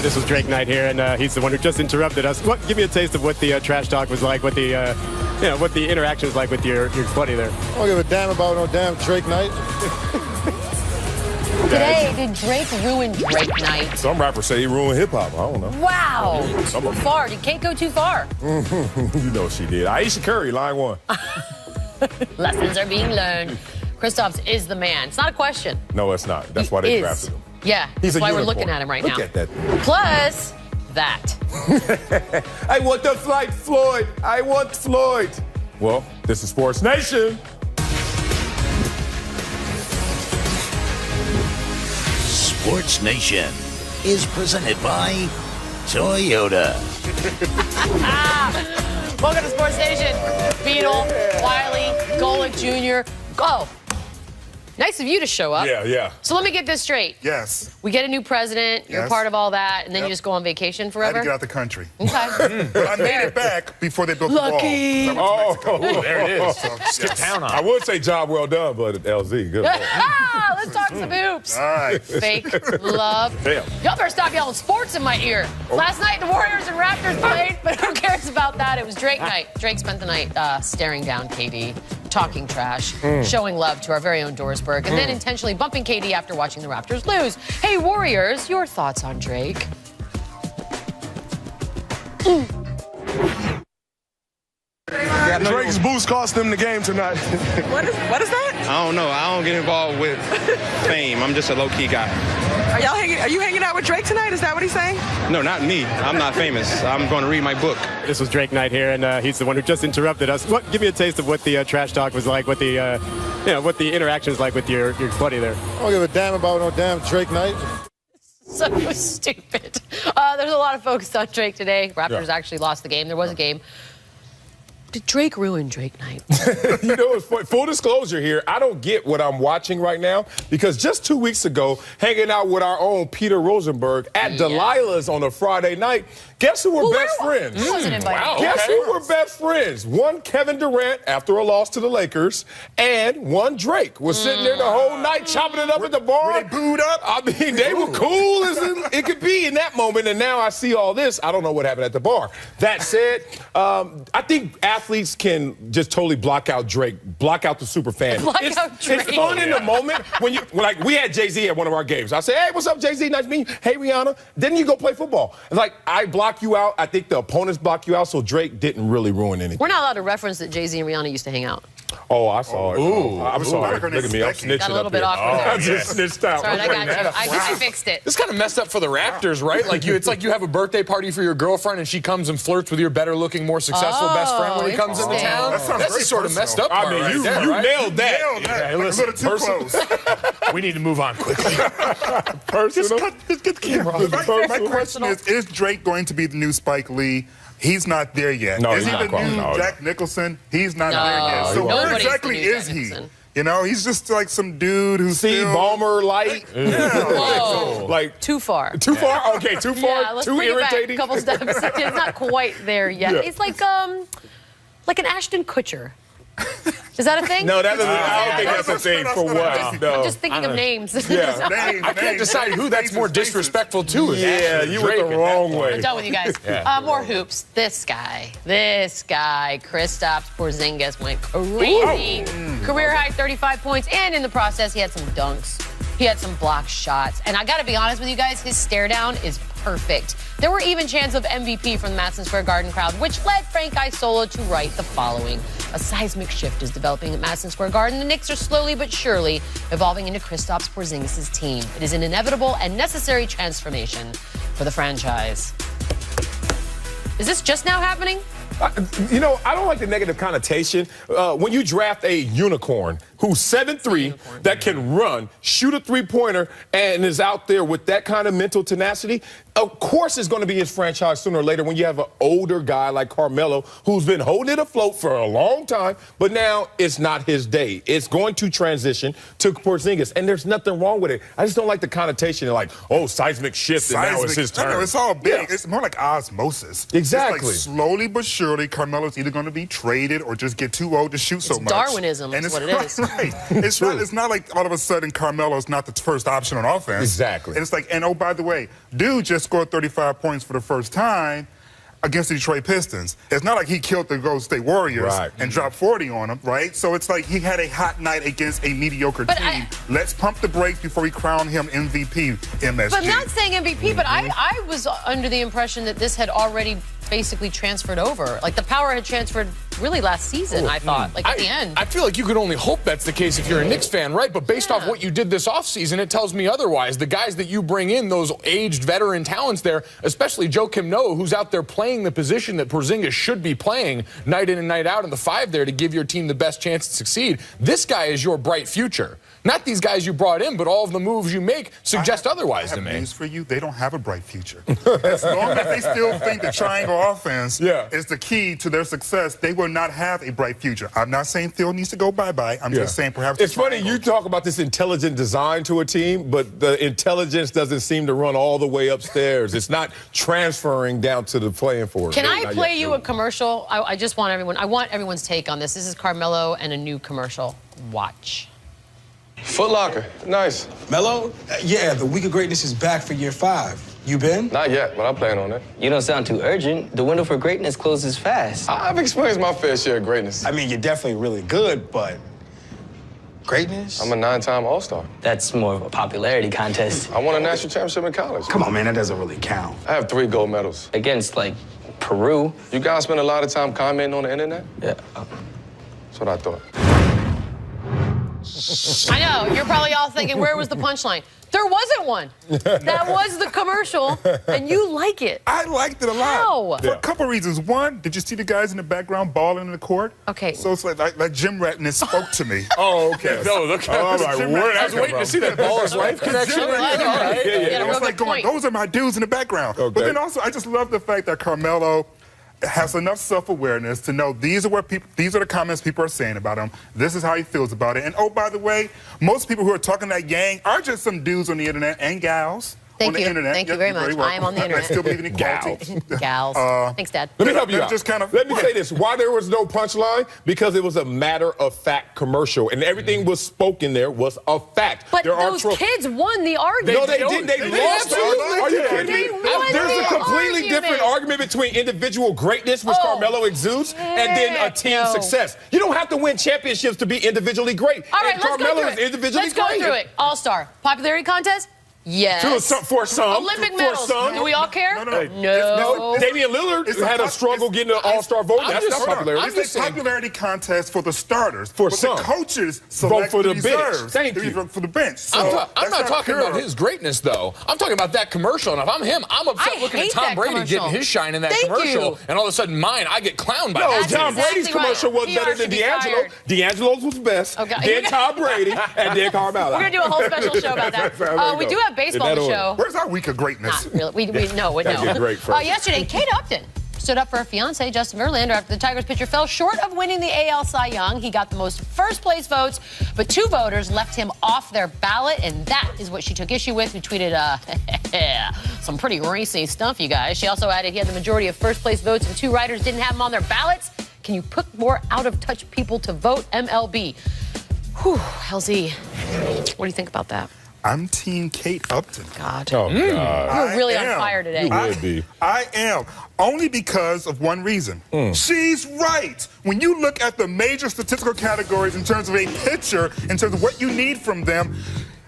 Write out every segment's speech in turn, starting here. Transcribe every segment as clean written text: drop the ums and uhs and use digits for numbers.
This was Drake night here, and he's the one who just interrupted us. Give me a taste of what the trash talk was like, what the what the interaction was like with your buddy there. I don't give a damn about no damn Drake night. Today, did Drake ruin Drake night? Some rappers say he ruined hip-hop. I don't know. Wow. Too far. Did Kate go too far? You know she did. Aisha Curry, line one. Lessons are being learned. Kristaps is the man. It's not a question. No, it's not. That's why they drafted him. Yeah, that's why we're looking at him right now. Look at that. Plus, that. I want the flight, Floyd. I want Floyd. Well, this is Sports Nation. Sports Nation is presented by Toyota. Welcome to Sports Nation. Beadle, Wiley, Golick Jr. Go. Nice of you to show up. Yeah. So let me get this straight. Yes. We get a new president, you're part of all that, and then you just go on vacation I forever? had to get out the country. Okay. But I made it back before they built the wall. Lucky. There it is. Skip town on. I would say job well done, but LZ, good. Let's talk some hoops. All right. Fake love. Damn. Y'all better stop yelling sports in my ear. Last night, the Warriors and Raptors played, but who cares about that? It was Drake night. Drake spent the night staring down KD, talking trash, showing love to our very own Dorsberg, and then intentionally bumping KD after watching the Raptors lose. Hey, Warriors, your thoughts on Drake? Drake's boost cost them the game tonight. What is that? I don't know. I don't get involved with fame. I'm just a low-key guy. Are you hanging out with Drake tonight? Is that what he's saying? No, not me. I'm not famous. I'm going to read my book. This was Drake night here, and he's the one who just interrupted us. Give me a taste of what the trash talk was like, what the what the interaction was like with your buddy there. I don't give a damn about no damn Drake night. So stupid. There's a lot of focus on Drake today. Raptors actually lost the game. There was a game. Did Drake ruin Drake night? You know, it's full disclosure here. I don't get what I'm watching right now because just 2 weeks ago, hanging out with our own Peter Rosenberg at Delilah's on a Friday night, guess who were best friends? I wasn't invited. Guess who were best friends? One Kevin Durant after a loss to the Lakers, and one Drake was sitting there the whole night chopping it up at the bar. Were they booed up? I mean, they were cool as it could be in that moment, and now I see all this. I don't know what happened at the bar. That said, I think athletes can just totally block out Drake, block out the super fan. It's fun in the moment when like we had Jay-Z at one of our games. I say, hey, what's up, Jay-Z? Nice to meet you. Hey, Rihanna. Then you go play football. And like I block you out. I think the opponents block you out, so Drake didn't really ruin anything. We're not allowed to reference that Jay-Z and Rihanna used to hang out. Oh, I saw it. Ooh. I'm sorry. Look at me. I'm snitching Got a little up bit here. awkward there. I just snitched out. Sorry, I got you. I fixed it. It's kind of messed up for the Raptors, right? Like it's like you have a birthday party for your girlfriend and she comes and flirts with your better-looking, more successful best friend when he comes into town. That's the sort of messed up part. I mean, right you there, nailed that. Hey, Like listen, a little too close. we need to move on quickly. Personal. Just get the camera off. My question is Drake going to be the new Spike Lee? He's not there yet. No, is he's he not the new Jack Nicholson? He's not there yet. So where Nobody's exactly the new is Jack he? Nicholson. You know, he's just like some dude who's Steve Ballmer light. Whoa. Like Too far. too far? Okay, too far. Yeah, let's too bring irritating. it back a couple steps. It's not quite there yet. Yeah. It's like an Ashton Kutcher. Is that a thing? No, that doesn't. I don't think that's a thing for what. No. I'm just thinking of names. Yeah. I can't decide who that's more disrespectful to. Yeah, you went the wrong way. I'm done with you guys. More hoops. This guy, Kristaps Porzingis went crazy. Career high 35 points, and in the process, he had some dunks. He had some blocked shots. And I got to be honest with you guys, his stare down is perfect. There were even chants of MVP from the Madison Square Garden crowd, which led Frank Isola to write the following. A seismic shift is developing at Madison Square Garden. The Knicks are slowly but surely evolving into Kristaps Porzingis' team. It is an inevitable and necessary transformation for the franchise. Is this just now happening? You know, I don't like the negative connotation. When you draft a unicorn who's 7'3", that can run, shoot a three-pointer, and is out there with that kind of mental tenacity, of course it's going to be his franchise sooner or later when you have an older guy like Carmelo who's been holding it afloat for a long time, but now it's not his day. It's going to transition to Porzingis, and there's nothing wrong with it. I just don't like the connotation of like, oh, seismic shift, and now it's his turn. No, it's all big. It's more like osmosis. Exactly. It's like slowly but surely, Carmelo's either going to be traded or just get too old to shoot so much. Darwinism is what it is. Right. It's not like all of a sudden Carmelo's not the first option on offense. Exactly. And it's like, and oh, by the way, dude just scored 35 points for the first time against the Detroit Pistons. It's not like he killed the Golden State Warriors and dropped 40 on them, right? So it's like he had a hot night against a mediocre team. Let's pump the brakes before we crown him MVP, MSG. But not saying MVP, but I was under the impression that this had already basically transferred over. Like the power had transferred really last season, I thought, like at the end. I feel like you could only hope that's the case if you're a Knicks fan, right? But based off what you did this offseason, it tells me otherwise. The guys that you bring in, those aged veteran talents there, especially Joakim Noah, who's out there playing the position that Porzingis should be playing night in and night out in the 5 there to give your team the best chance to succeed. This guy is your bright future. Not these guys you brought in, but all of the moves you make suggest otherwise to me. I have news for you. They don't have a bright future. As long as they still think the triangle offense is the key to their success, they will not have a bright future. I'm not saying Phil needs to go bye-bye. I'm just saying perhaps it's funny you talk about this intelligent design to a team, but the intelligence doesn't seem to run all the way upstairs. It's not transferring down to the playing field. Can I play you a commercial? I just want everyone's take on this. This is Carmelo and a new commercial. Watch. Foot Locker, nice. Mello? Yeah, the Week of Greatness is back for year 5. You been? Not yet, but I'm planning on it. You don't sound too urgent. The window for greatness closes fast. I've experienced my fair share of greatness. I mean, you're definitely really good, but greatness? I'm a 9-time All-Star. That's more of a popularity contest. I won a national championship in college. Come on, man, that doesn't really count. I have 3 gold medals. Against, like, Peru. You guys spend a lot of time commenting on the internet? Yeah. That's what I thought. I know, you're probably all thinking, where was the punchline? There wasn't one. That was the commercial, and you like it. I liked it a lot. How? For a couple reasons. One, did you see the guys in the background balling in the court? Okay. So it's like Jim Ratness spoke to me. Oh, okay. No, look. Oh, my word. I was waiting to see that ball is life connection. It's like going, those are my dudes in the background. Okay. But then also, I just love the fact that Carmelo has enough self-awareness to know these are the comments people are saying about him. This is how he feels about it. And oh, by the way, most people who are talking that gang are just some dudes on the internet and gals. Thank on the you. internet. Thank you very much. I am on the internet. I still believe in equality. Gals. Thanks, Dad. Let me help you out. Just kind of, Let me say this. Why there was no punchline? Because it was a matter-of-fact commercial, and everything was spoken there was a fact. But those kids won the argument. No, they didn't. They lost. Are you kidding me? There's a completely different argument between individual greatness, which Carmelo exudes, and then a team success. You don't have to win championships to be individually great. All right, and let's Carmelo go is through it. individually Let's go great. through it. All-Star. Popularity contest? Yes. For some. Olympic medals. Do we all care? No. Damian Lillard had a struggle getting an all-star vote. That's not popularity. It's a popularity contest for the starters. For but some. the coaches vote select for the reserves. bench. Thank you. For the bench. So I'm not talking about his greatness, though. I'm talking about that commercial. And if I'm him, I'm upset looking at Tom Brady getting his shine in that commercial. And all of a sudden, mine, I get clowned by that. No, Tom Brady's commercial was better than D'Angelo. D'Angelo's was best. Then Tom Brady, and then Carmelo. We're going to do a whole special show about that. We do have baseball on the show. Where's our week of greatness? Not really. We no. Yesterday, Kate Upton stood up for her fiancé, Justin Verlander, after the Tigers pitcher fell short of winning the AL Cy Young. He got the most first-place votes, but 2 voters left him off their ballot, and that is what she took issue with. Who tweeted, some pretty racy stuff, you guys. She also added he had the majority of first-place votes, and 2 writers didn't have him on their ballots. Can you put more out-of-touch people to vote? MLB. Whew, LZ, what do you think about that? I'm Team Kate Upton. God. Oh, God. You're really on fire today. You would be. I am. Only because of one reason. She's right. When you look at the major statistical categories in terms of a pitcher, in terms of what you need from them,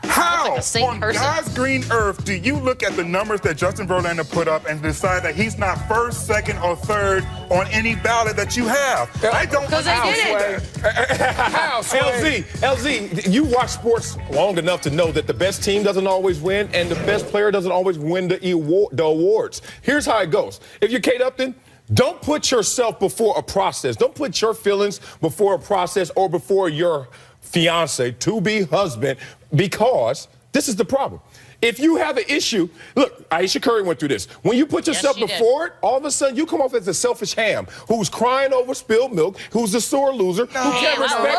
how on God's green earth do you look at the numbers that Justin Verlander put up and decide that he's not first, second, or third on any ballot that you have? I don't understand that. LZ, you watch sports long enough to know that the best team doesn't always win and the best player doesn't always win the awards. Here's how it goes. If you're Kate Upton, don't put yourself before a process. Don't put your feelings before a process or before your fiance, to-be husband, because this is the problem. If you have an issue, look, Aisha Curry went through this. When you put yourself before it, all of a sudden you come off as a selfish ham who's crying over spilled milk, who's a sore loser, who can't respect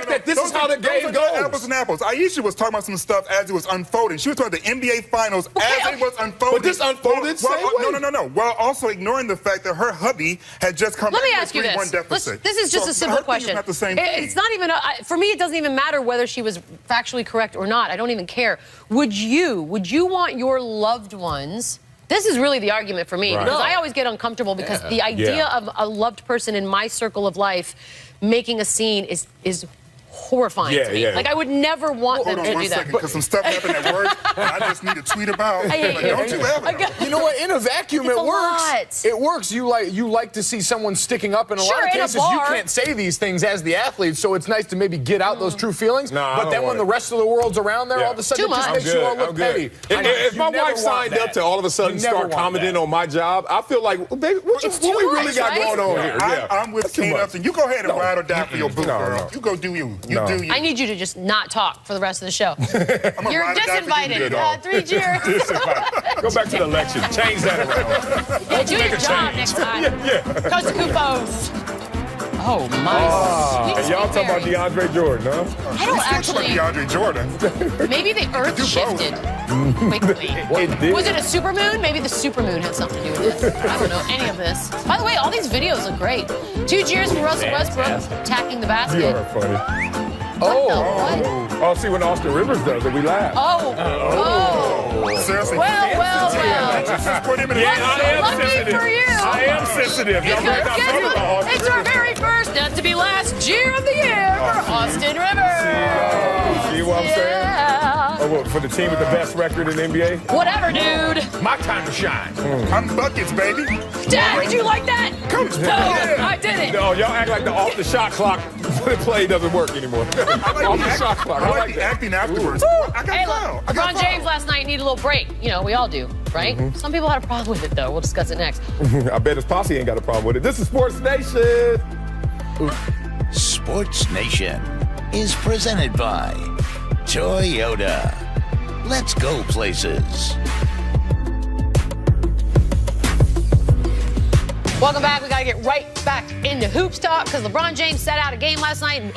that this is how the game goes. Apples and apples. Aisha was talking about some stuff as it was unfolding. She was talking about the NBA Finals as it was unfolding. But this unfolded same way. No. While also ignoring the fact that her hubby had just come Let me back ask with you a 3-1 this. deficit. This is just a simple question. Not the same thing. It's not even, for me, it doesn't even matter whether she was factually correct or not. I don't even care. Would you want your loved ones... This is really the argument for me, because I always get uncomfortable because the idea of a loved person in my circle of life making a scene is horrifying to me. Like, I would never want them to do that. Hold on 1 second, because some stuff happened at work and I just need to tweet about. I hate you. Don't you ever. You know what? In a vacuum, It's it a works. lot. It works. You like to see someone sticking up. In a lot of in a cases, you bar. can't say these things as the athlete, so it's nice to maybe get out those true feelings. Nah, but then when the rest of the world's around there, all of a sudden, it just makes you all look petty. If my wife signed up to all of a sudden start commenting on my job, I feel like, well, baby, what we really got going on here? I'm with Kane Upton. You go ahead and ride or die for your boo, girl. You go do you. You do you. I need you to just not talk for the rest of the show. You're ride or die for you, disinvited. 3 cheers. Go back to the election. Change that around. Yeah, do your job next time. Coast to Coupons. Oh, my. And y'all talking about DeAndre Jordan, huh? I don't actually... DeAndre Jordan. Maybe the Earth shifted quickly. Was it a supermoon? Maybe the supermoon had something to do with it. I don't know any of this. By the way, all these videos look great. 2 cheers for Russell Westbrook attacking the basket. You are funny. What? See, when Austin Rivers does it, we laugh. Seriously. Well. I am sensitive. For you. I am sensitive. It's our very first, not to be last, cheer of the year for Austin Rivers. See what I'm saying? Yeah. For the team with the best record in the NBA? Whatever, dude. My time to shine. I'm buckets, baby. Dad, did you like that? No, I did it. No, y'all act like the off the shot clock play doesn't work anymore. Off the shot clock. I like the acting afterwards. I got fouled. LeBron James last night needed a little break. You know, we all do, right? Some people had a problem with it, though. We'll discuss it next. I bet his posse ain't got a problem with it. This is Sports Nation. Sports Nation is presented by Toyota. Let's go places. Welcome back. We got to get right back into hoops talk because LeBron James sat out a game last night and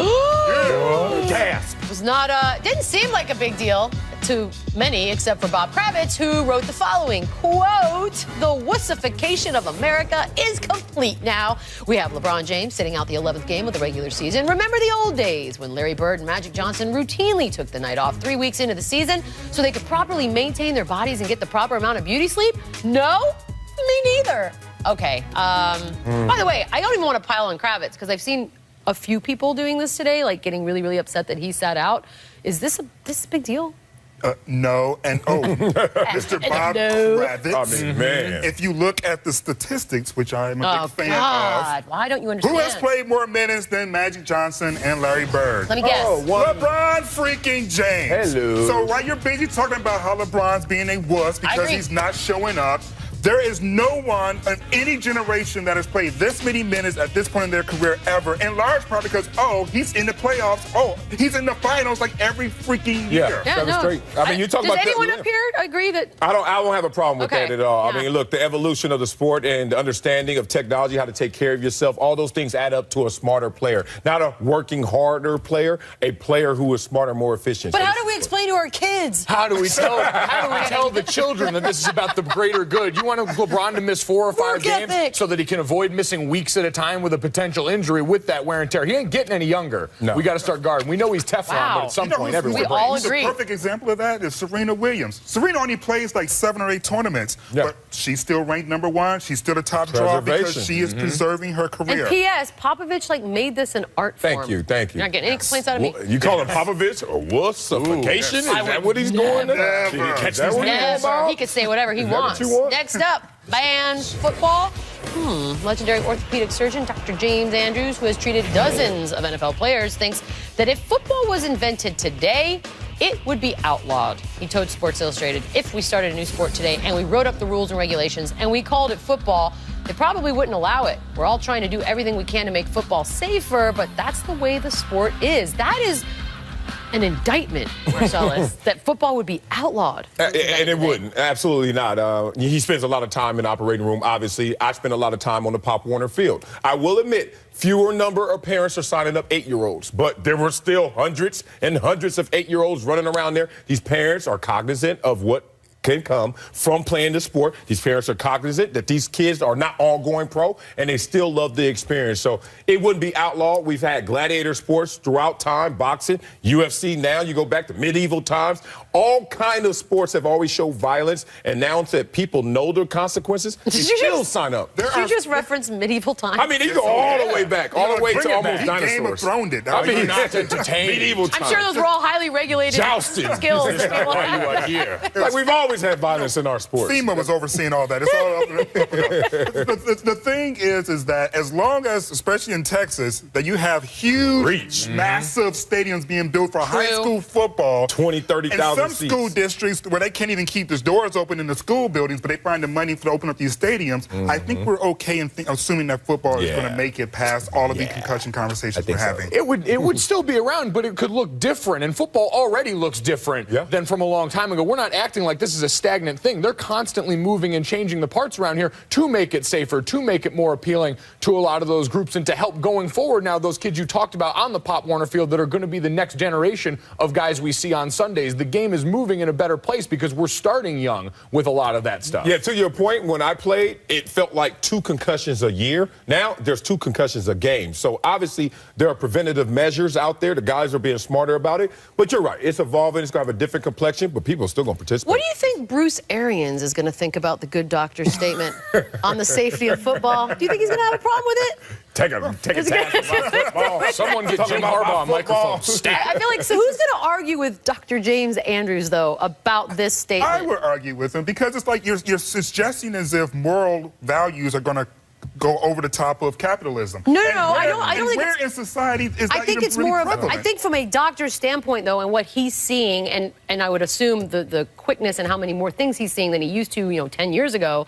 Gasp. was not, didn't seem like a big deal to many except for Bob Kravitz, who wrote the following, quote, "The wussification of America is complete now. We have LeBron James sitting out the 11th game of the regular season. Remember the old days when Larry Bird and Magic Johnson routinely took the night off 3 weeks into the season so they could properly maintain their bodies and get the proper amount of beauty sleep? No? Me neither." Okay. By the way, I don't even want to pile on Kravitz because I've seen a few people doing this today, like getting really, really upset that he sat out. Is this a big deal? No, and Mr. Bob Kravitz. I mean, man. If you look at the statistics, which I am a big fan of, why don't you understand? who has played more minutes than Magic Johnson and Larry Bird? Let me guess. LeBron freaking James. Hello. So while you're busy talking about how LeBron's being a wuss because he's not showing up, there is no one of any generation that has played this many minutes at this point in their career ever, in large part because, he's in the playoffs. He's in the finals like every freaking year. Straight. I mean, you talk about Does anyone up here agree that? I don't have a problem with that at all. Yeah. I mean, look, the evolution of the sport and the understanding of technology, how to take care of yourself, all those things add up to a smarter player. Not a working harder player, a player who is smarter, more efficient. But how do we explain to our kids? How do we tell the children that this is about the greater good? You want LeBron to miss 4 or 5 games so that he can avoid missing weeks at a time with a potential injury with that wear and tear. He ain't getting any younger. No. We got to start guarding. We know he's Teflon, but at some point, everyone we all agree. The perfect example of that is Serena Williams. Serena only plays like 7 or 8 tournaments, but she's still ranked #1. She's still the top draw because she is preserving her career. And P.S. Popovich made this an art form. Thank you. You're not getting any complaints out of me. You call him Popovich or wussification? Is that what he's going to? He could say whatever he wants. Next up, banned football. Legendary orthopedic surgeon Dr. James Andrews, who has treated dozens of NFL players, thinks that if football was invented today, it would be outlawed. He told Sports Illustrated, if we started a new sport today and we wrote up the rules and regulations and we called it football, they probably wouldn't allow it. We're all trying to do everything we can to make football safer, but that's the way the sport is. That is an indictment, Marcellus, that football would be outlawed. And it wouldn't. Absolutely not. He spends a lot of time in the operating room, obviously. I spend a lot of time on the Pop Warner field. I will admit, fewer number of parents are signing up 8-year-olds, but there were still hundreds and hundreds of 8-year-olds running around there. These parents are cognizant of what can come from playing the sport. These parents are cognizant that these kids are not all going pro, and they still love the experience. So it wouldn't be outlawed. We've had gladiator sports throughout time, boxing, UFC now. You go back to medieval times. All kind of sports have always showed violence, and now that people know the consequences, they still sign up. Did you just reference medieval times? I mean, you go all the way back, all the way to almost dinosaurs. Game of Thrones it. I mean, not entertained. medieval times. I'm sure those were all highly regulated Jousting. skills. That's why you are here. Like, we've always had violence in our sports. FEMA was overseeing all that. It's all the thing is that as long as, especially in Texas, that you have huge, massive stadiums being built for high school football. 20, 30,000 and some school districts where they can't even keep the doors open in the school buildings, but they find the money to open up these stadiums. I think we're okay in assuming that football is going to make it past all of the concussion conversations we're having. It would still be around, but it could look different. And football already looks different than from a long time ago. We're not acting like this is a stagnant thing. They're constantly moving and changing the parts around here to make it safer, to make it more appealing to a lot of those groups, and to help going forward now those kids you talked about on the Pop Warner field that are going to be the next generation of guys we see on Sundays. The game is moving in a better place because we're starting young with a lot of that stuff. Yeah, to your point, when I played, it felt like 2 concussions a year. Now there's 2 concussions a game. So obviously there are preventative measures out there. The guys are being smarter about it. But you're right, it's evolving. It's going to have a different complexion, but people are still going to participate. What do you think Bruce Arians is going to think about the good doctor statement on the safety of football? Do you think he's going to have a problem with it? Take a task about football. Someone get Jim Harbaugh a microphone. I feel like, so who's going to argue with Dr. James Andrews, though, about this statement? I would argue with him because it's like you're suggesting as if moral values are going to go over the top of capitalism. No, I don't think where in society is that I think even it's really more of, prevalent? I think from a doctor's standpoint, though, and what he's seeing, and I would assume the quickness and how many more things he's seeing than he used to, 10 years ago,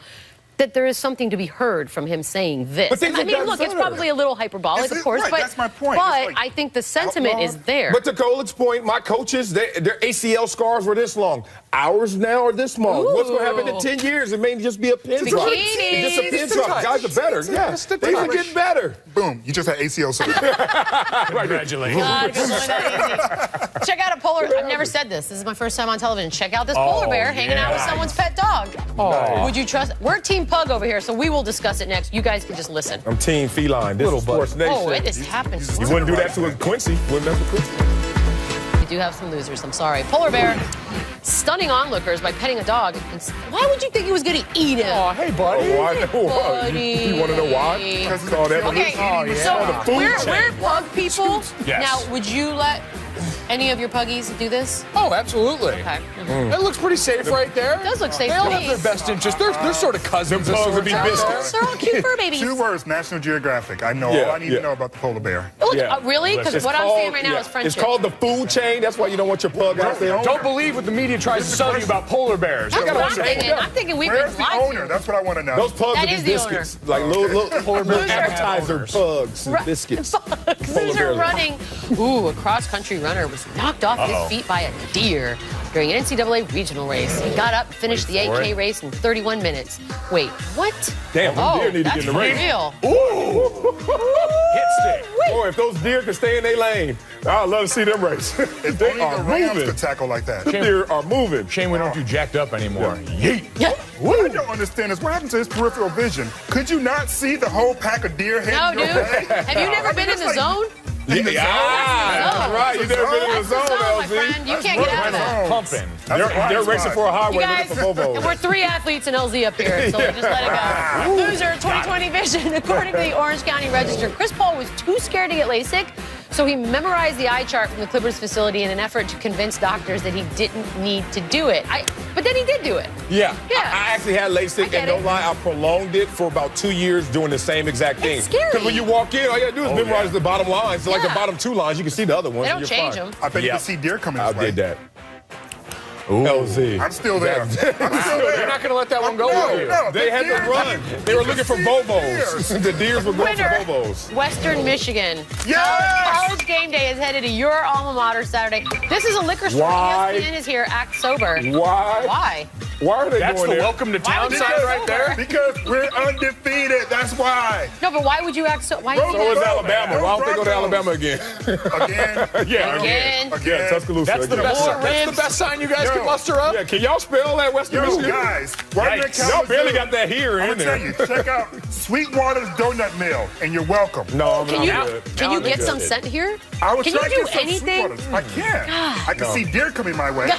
that there is something to be heard from him saying this. But I mean, look, it's probably a little hyperbolic, of course, but that's my point. But I think the sentiment is there. But to Cole's point, my coaches, their ACL scars were this long. Ours now are this long. Ooh. What's going to happen in 10 years? It may just be a pin drop. It's just a pin drop. Guys are better. Yeah, things are getting better. Boom, you just had ACL surgery. Congratulations. Check out a polar. I've never said this. This is my first time on television. Check out this polar bear hanging out with someone's pet dog. Would you trust? We're Team Pug over here, so we will discuss it next. You guys can just listen. I'm Team Feline. This is SportsNation. Oh, this happens. You wouldn't do that to a Quincy. Wouldn't mess with Quincy. We do have some losers. I'm sorry. Polar bear stunning onlookers by petting a dog. Why would you think he was going to eat him? Oh, hey, buddy. Oh, I know. Buddy. You want to know why? Because it's all that. Okay, so we're pug people. Yes. Now, would you let any of your puggies do this? Oh, absolutely. Okay. That looks pretty safe right there. It does look safe They to all me. have their best interests. They're sort of cousins. Pugs would be biscuits. They're all cute fur babies. 2 words, National Geographic. I know all I need to know about the polar bear. Look, really? Because It's what I'm called- seeing right now is friendship. It's called the food chain. That's why you don't want your pug out there. Don't believe what the media tries to sell you about polar bears. That's You what gotta I'm thinking. I'm thinking we've Where's been the lied owner? to. That's what I want to know. Those pugs That are is these the owner. biscuits. Like little polar bear Loser. appetizer pugs and biscuits. Loser running. Ooh, a cross-country runner was knocked off his feet by a deer during an NCAA regional race. He got up, finished the 8K race in 31 minutes. Wait, what? Damn, them deer need to that's get in the race. real. Ooh! Hit stick. Boy, if those deer can stay in their lane, I'd love to see them race. If They only are the Rams moving. could tackle like that. The deer are moving. Shame we don't do jacked up anymore. Yeet. Yeah. What I don't understand is what happened to his peripheral vision. Could you not see the whole pack of deer heading No, your dude. way? Have you never been in the zone? Yeah, that's right. You never been in the That's the zone, zone, my LZ. friend. You can't get out of that. Pumping. They're racing for a You highway guys, looking for Bobos. we're 3 athletes in LZ up here, so just let it go. Loser 2020 vision. According to the Orange County Register, Chris Paul was too scared to get LASIK, so he memorized the eye chart from the Clippers facility in an effort to convince doctors that he didn't need to do it. But then he did do it. Yeah. Yeah. I actually had LASIK, and don't lie, I prolonged it for about 2 years doing the same exact thing. It's scary. Because when you walk in, all you got to do is memorize the bottom lines. So like the bottom 2 lines, you can see the other ones. They and don't you're change fine. them. I bet you can see deer coming I this way. did that. LZ. I'm still there. I'm still there. They're not going to let that one go. No, They had to run. They were looking for Bobos. The Deers were going for Bobos. Western Michigan. Yes! College Game Day is headed to your alma mater Saturday. This is a liquor store. Why? ESPN is here. Act sober. Why? Why? Why are they That's going the there? welcome to town would you sign act right there. Because we're undefeated. That's why. No, but why would you act so? Why? So So is you Alabama. Why don't they go to Alabama again? Again. Yeah, Again. Yeah, Tuscaloosa. That's the again. best. More That's the ribs. best sign you guys Yo. can muster up. Yeah, can y'all spell that Western Yo, Michigan? guys, right in Yikes. Y'all barely got that here I'm in gonna there. tell you, check out Sweetwater's Donut Mill, and you're welcome. No, I'm Can not you good. can you I'm get good. some sent here? I was Can you trying do to get some anything? Sweetwaters. I can't. I can see deer coming my way.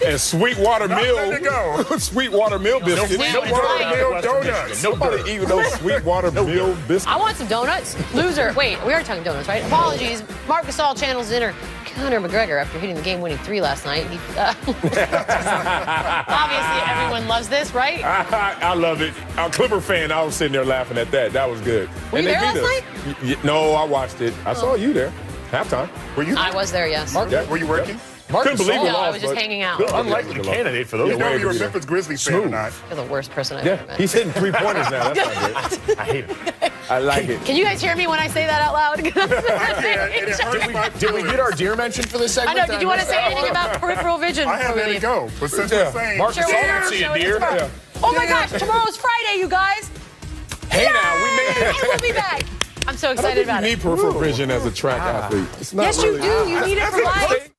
And Sweetwater Not Mill. letting it go. Sweetwater Mill biscuits. Sweetwater Sweetwater Mill Western donuts. Michigan. Nobody eating those Sweetwater Mill biscuits. I want some donuts. Loser. Wait, we are talking donuts, right? Apologies. Marc Gasol channels inner Conor McGregor after hitting the game-winning 3 last night. Obviously, everyone loves this, right? I love it. I'm a Clipper fan. I was sitting there laughing at that. That was good. Were you they there beat last us. No, I watched it. I saw you there. Halftime. Were you? I was there, yes. Yeah. Were you working? Couldn't believe we No, lost. I was just but- hanging out. Good. Unlikely Yeah, candidate for those. You know way you're a to be Memphis Grizzlies fan Smooth. tonight. You're the worst person I've Yeah, ever met. he's hitting 3-pointers now. That's not good. I hate it. I like it. Can you guys hear me when I say that out loud? I can, and it hurts my Did we get our deer mention for this I segment? know. Did you want to say anything about peripheral vision? I have before we let it leave? go, but since Yeah. we're saying, Mark Sure, Gasol we didn't are. see Show a it deer. tomorrow. Yeah. Oh my gosh, tomorrow's Friday, you guys. Hey now, we made it. And we'll be back. I'm so I don't excited think about you it. need peripheral vision as a track athlete. It's not Yes, really. you do. You need it for life.